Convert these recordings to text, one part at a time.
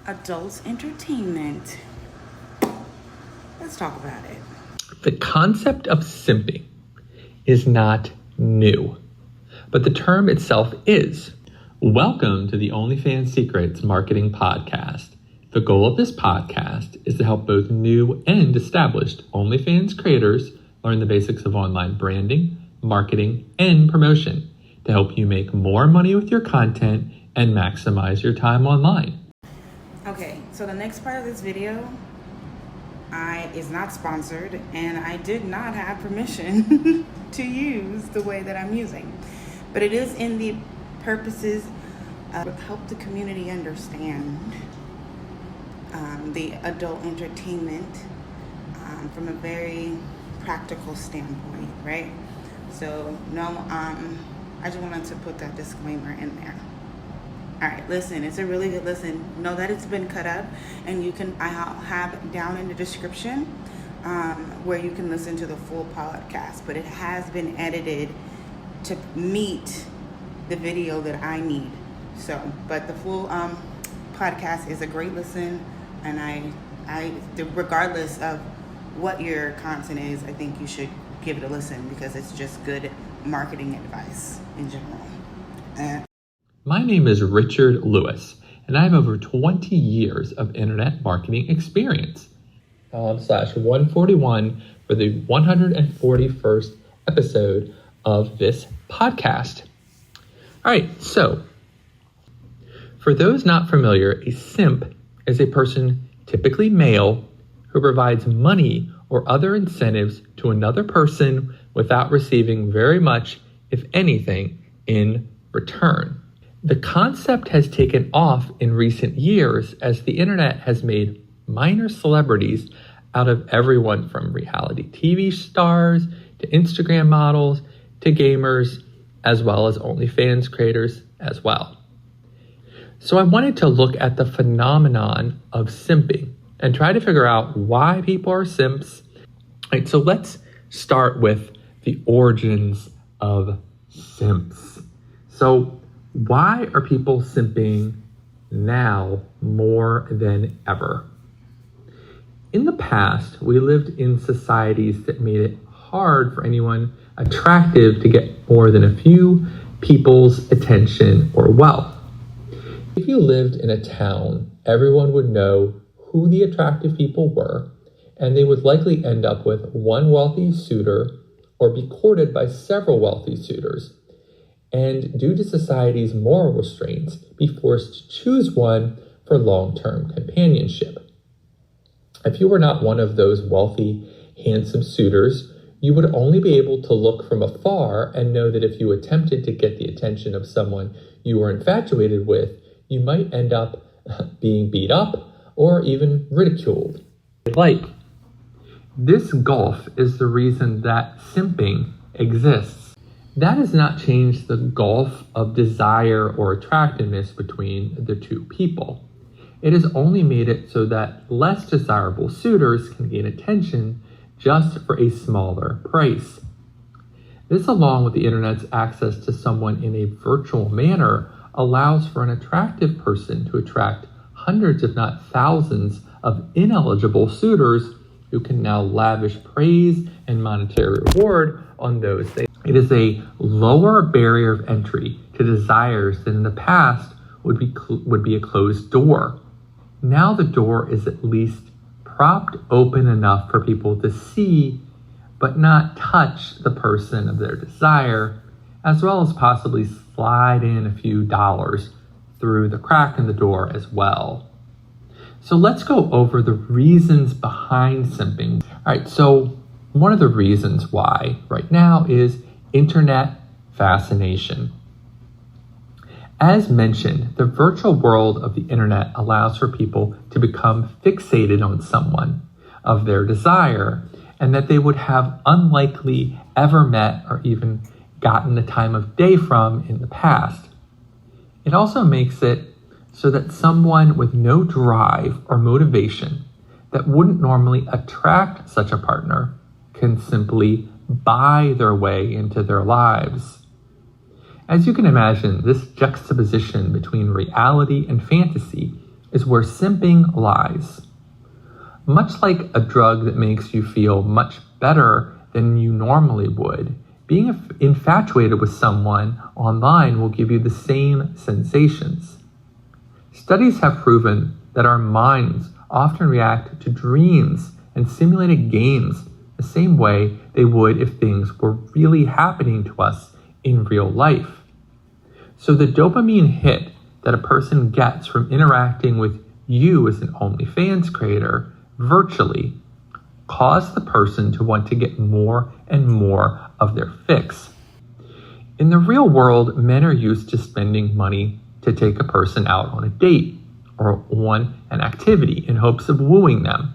adult entertainment. Let's talk about it. The concept of simping is not new, but the term itself is. Welcome to the OnlyFans Secrets Marketing Podcast. The goal of this podcast is to help both new and established OnlyFans creators learn the basics of online branding, marketing, and promotion to help you make more money with your content and maximize your time online. Okay, so the next part of this video is not sponsored, and I did not have permission to use the way that I'm using. But it is in the purposes of help the community understand the adult entertainment from a very practical standpoint, right? So no, I just wanted to put that disclaimer in there. All right, listen, it's a really good listen. Know that it's been cut up, and I'll have down in the description where you can listen to the full podcast, but it has been edited to meet the video that I need. So, but the full podcast is a great listen, and I regardless of what your content is, I think you should give it a listen because it's just good marketing advice in general. My name is Richard Lewis, and I have over 20 years of internet marketing experience. /141 for the 141st episode of this podcast. All right, so for those not familiar, a simp is a person, typically male, who provides money or other incentives to another person without receiving very much, if anything, in return. The concept has taken off in recent years as the internet has made minor celebrities out of everyone from reality TV stars to Instagram models to gamers, as well as OnlyFans creators as well. So I wanted to look at the phenomenon of simping and try to figure out why people are simps. All right, so let's start with the origins of simps. So why are people simping now more than ever? In the past, we lived in societies that made it hard for anyone attractive to get more than a few people's attention or wealth. If you lived in a town, everyone would know who the attractive people were, and they would likely end up with one wealthy suitor or be courted by several wealthy suitors, and due to society's moral restraints, be forced to choose one for long-term companionship. If you were not one of those wealthy, handsome suitors, you would only be able to look from afar and know that if you attempted to get the attention of someone you were infatuated with, you might end up being beat up or even ridiculed. This gulf is the reason that simping exists. That has not changed the gulf of desire or attractiveness between the two people. It has only made it so that less desirable suitors can gain attention just for a smaller price. This, along with the internet's access to someone in a virtual manner, allows for an attractive person to attract hundreds, if not thousands, of ineligible suitors who can now lavish praise and monetary reward on those things. It is a lower barrier of entry to desires than in the past would be a closed door. Now the door is at least propped open enough for people to see but not touch the person of their desire, as well as possibly slide in a few dollars through the crack in the door as well. So let's go over the reasons behind simping. All right, so one of the reasons why right now is internet fascination. As mentioned, the virtual world of the internet allows for people to become fixated on someone of their desire and that they would have unlikely ever met or even gotten the time of day from in the past. It also makes it so that someone with no drive or motivation that wouldn't normally attract such a partner can simply buy their way into their lives. As you can imagine, this juxtaposition between reality and fantasy is where simping lies. Much like a drug that makes you feel much better than you normally would, being infatuated with someone online will give you the same sensations. Studies have proven that our minds often react to dreams and simulated games the same way they would if things were really happening to us in real life. So the dopamine hit that a person gets from interacting with you as an OnlyFans creator virtually cause the person to want to get more and more of their fix. In the real world, men are used to spending money to take a person out on a date or on an activity in hopes of wooing them.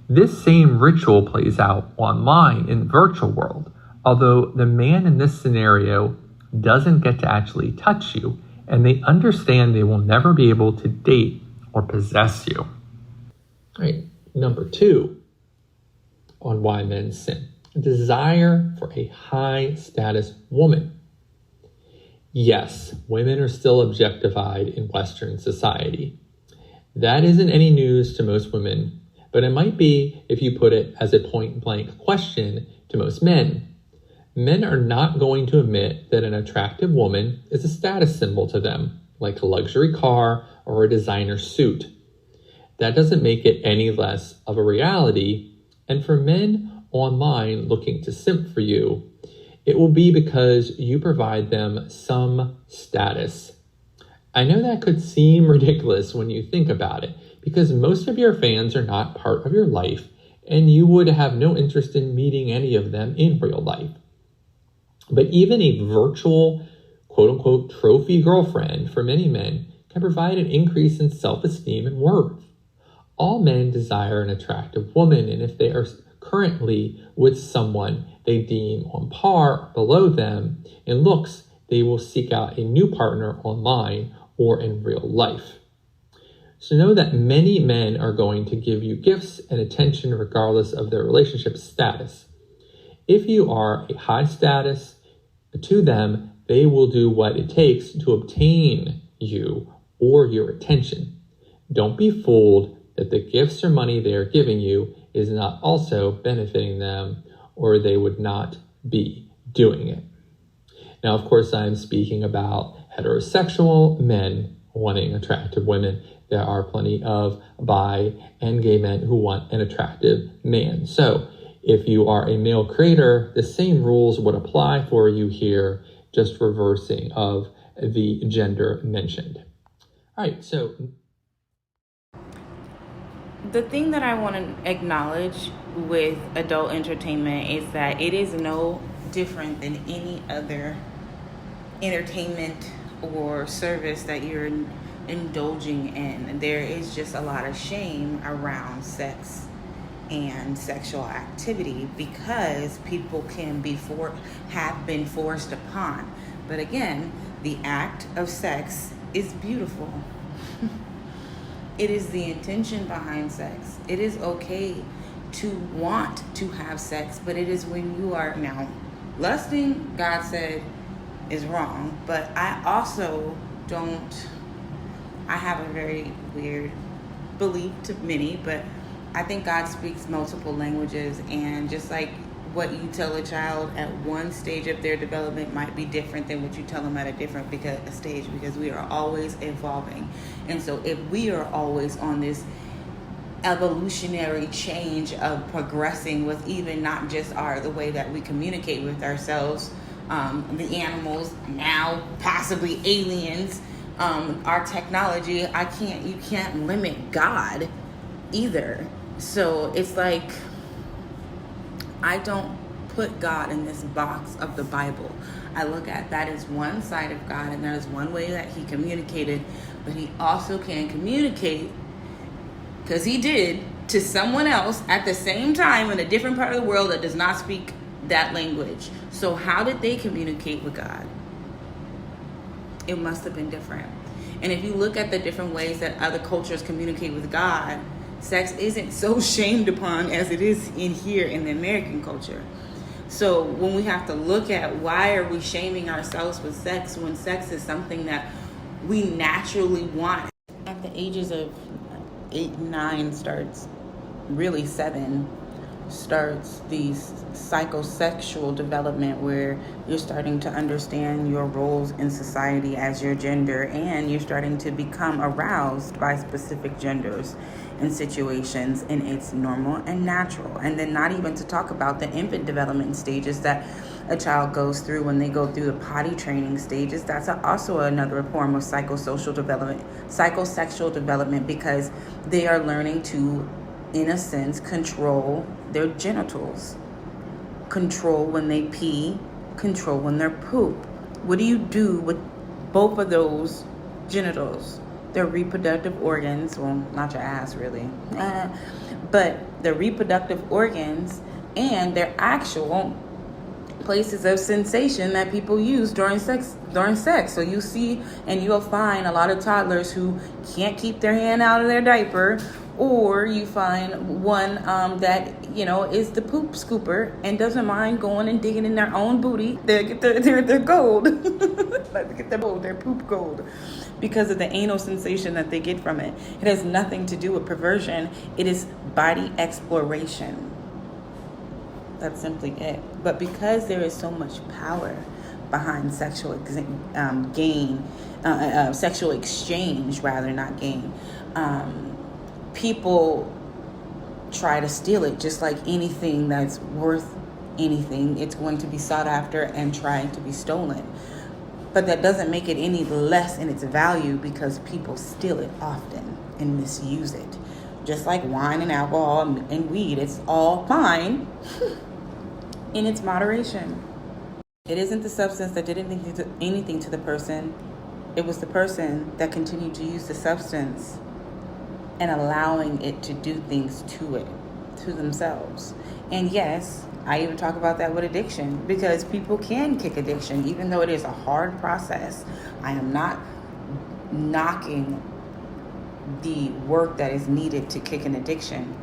This same ritual plays out online in the virtual world, although the man in this scenario doesn't get to actually touch you, and they understand they will never be able to date or possess you. All right, number 2 on why men sin. Desire for a high status woman. Yes, women are still objectified in Western society. That isn't any news to most women, but it might be if you put it as a point-blank question to most men. Men are not going to admit that an attractive woman is a status symbol to them, like a luxury car or a designer suit. That doesn't make it any less of a reality, and for men online looking to simp for you, it will be because you provide them some status. I know that could seem ridiculous when you think about it, because most of your fans are not part of your life, and you would have no interest in meeting any of them in real life. But even a virtual, quote-unquote, trophy girlfriend for many men can provide an increase in self-esteem and worth. All men desire an attractive woman, and if they are currently with someone they deem on par or below them in looks, they will seek out a new partner online or in real life. So know that many men are going to give you gifts and attention regardless of their relationship status. If you are a high status to them, they will do what it takes to obtain you or your attention. Don't be fooled that the gifts or money they are giving you is not also benefiting them, or they would not be doing it. Now, of course, I'm speaking about heterosexual men wanting attractive women. There are plenty of bi and gay men who want an attractive man. So if you are a male creator, the same rules would apply for you here, just reversing of the gender mentioned. All right, so the thing that I want to acknowledge with adult entertainment is that it is no different than any other entertainment or service that you're indulging in. There is just a lot of shame around sex and sexual activity because people can be have been forced upon. But again, the act of sex is beautiful. It is the intention behind sex. It is okay to want to have sex, but it is when you are now lusting, God said, is wrong. But I also I have a very weird belief to many, but I think God speaks multiple languages, and just like what you tell a child at one stage of their development might be different than what you tell them at a different stage, because we are always evolving. And so if we are always on this evolutionary change of progressing with even not just the way that we communicate with ourselves, the animals, now possibly aliens, our technology, you can't limit God either. So it's like, I don't put God in this box of the Bible. I look at that as one side of God, and that is one way that he communicated, but he also can communicate, because he did, to someone else at the same time in a different part of the world that does not speak that language. So how did they communicate with God? It must have been different. And if you look at the different ways that other cultures communicate with God, sex isn't so shamed upon as it is in here in the American culture. So when we have to look at why are we shaming ourselves with sex when sex is something that we naturally want, the ages of 8, 9 starts, really 7, starts the psychosexual development, where you're starting to understand your roles in society as your gender, and you're starting to become aroused by specific genders and situations, and it's normal and natural. And then not even to talk about the infant development stages that a child goes through when they go through the potty training stages. That's also another form of psychosocial development, psychosexual development, because they are learning to, in a sense, control their genitals, control when they pee, control when they're poop. What do you do with both of those genitals? Their reproductive organs, well, not your ass really, but their reproductive organs and their actual places of sensation that people use during sex. So you see, and you'll find a lot of toddlers who can't keep their hand out of their diaper, or you find one that, you know, is the poop scooper and doesn't mind going and digging in their own booty. They get their gold. Like they get their poop gold, because of the anal sensation that they get from it. It has nothing to do with perversion. It is body exploration. That's simply it. But because there is so much power behind sexual sexual exchange, rather, not gain, people try to steal it. Just like anything that's worth anything, it's going to be sought after and trying to be stolen. But that doesn't make it any less in its value, because people steal it often and misuse it. Just like wine and alcohol and weed, it's all fine in its moderation. It isn't the substance that did anything to the person. It was the person that continued to use the substance and allowing it to do things to themselves. And yes, I even talk about that with addiction, because people can kick addiction, even though it is a hard process. I am not knocking the work that is needed to kick an addiction,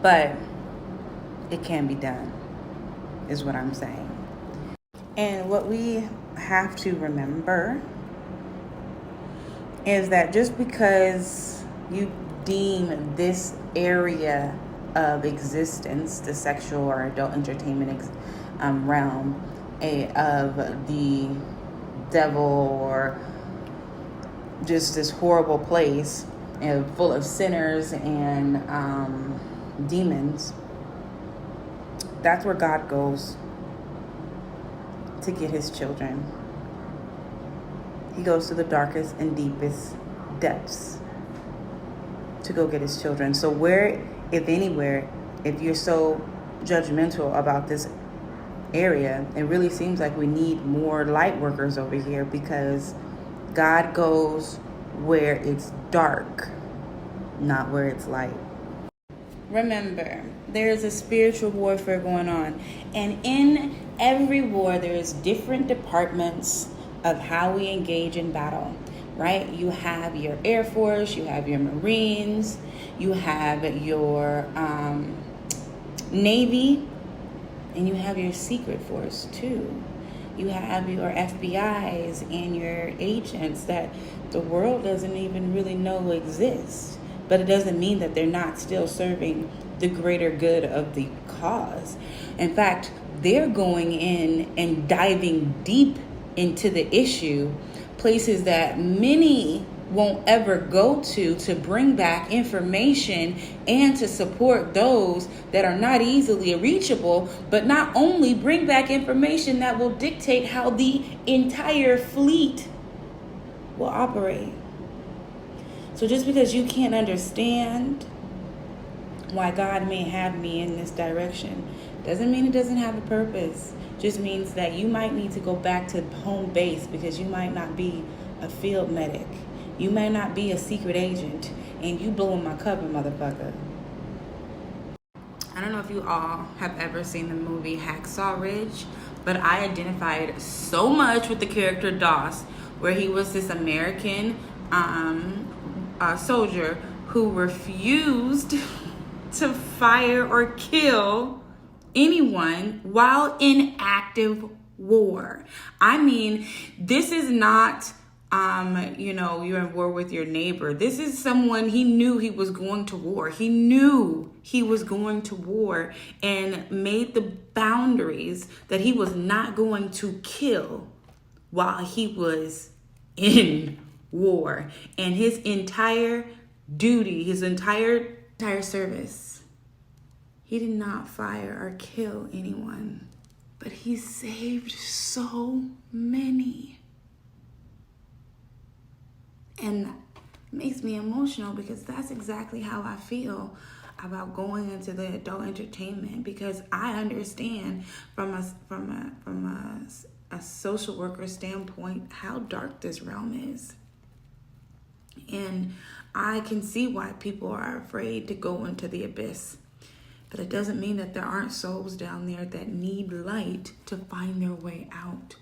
but it can be done, is what I'm saying. And what we have to remember is that just because you deem this area of existence, the sexual or adult entertainment realm, of the devil, or just this horrible place full of sinners and demons, that's where God goes to get his children. He goes to the darkest and deepest depths to go get his children. So where, if anywhere, if you're so judgmental about this area, it really seems like we need more light workers over here, because God goes where it's dark, not where it's light. Remember, there is a spiritual warfare going on, and in every war there is different departments of how we engage in battle, right? You have your Air Force, you have your Marines, you have your Navy, and you have your secret force too. You have your FBIs and your agents that the world doesn't even really know exist. But it doesn't mean that they're not still serving the greater good of the cause. In fact, they're going in and diving deep into the issue, places that many won't ever go to bring back information and to support those that are not easily reachable, but not only bring back information that will dictate how the entire fleet will operate. So just because you can't understand why God may have me in this direction doesn't mean it doesn't have a purpose. Just means that you might need to go back to home base, because you might not be a field medic. You may not be a secret agent, and you blowing my cover, motherfucker. I don't know if you all have ever seen the movie Hacksaw Ridge, but I identified so much with the character Doss, where he was this American soldier who refused to fire or kill anyone while in active war. I mean, this is not you're at war with your neighbor. This is someone he knew he was going to war. He knew he was going to war and made the boundaries that he was not going to kill while he was in war. And his entire duty, his entire service, he did not fire or kill anyone, but he saved so many. And it makes me emotional because that's exactly how I feel about going into the adult entertainment, because I understand from a social worker standpoint how dark this realm is. And I can see why people are afraid to go into the abyss. But it doesn't mean that there aren't souls down there that need light to find their way out.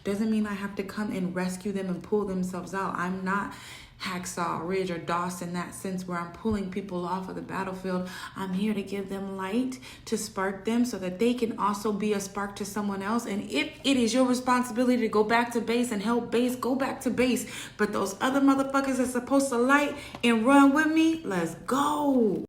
Doesn't mean I have to come and rescue them and pull themselves out. I'm not Hacksaw, Ridge, or Doss in that sense where I'm pulling people off of the battlefield. I'm here to give them light, to spark them so that they can also be a spark to someone else. And if it is your responsibility to go back to base and help base, go back to base. But those other motherfuckers are supposed to light and run with me. Let's go.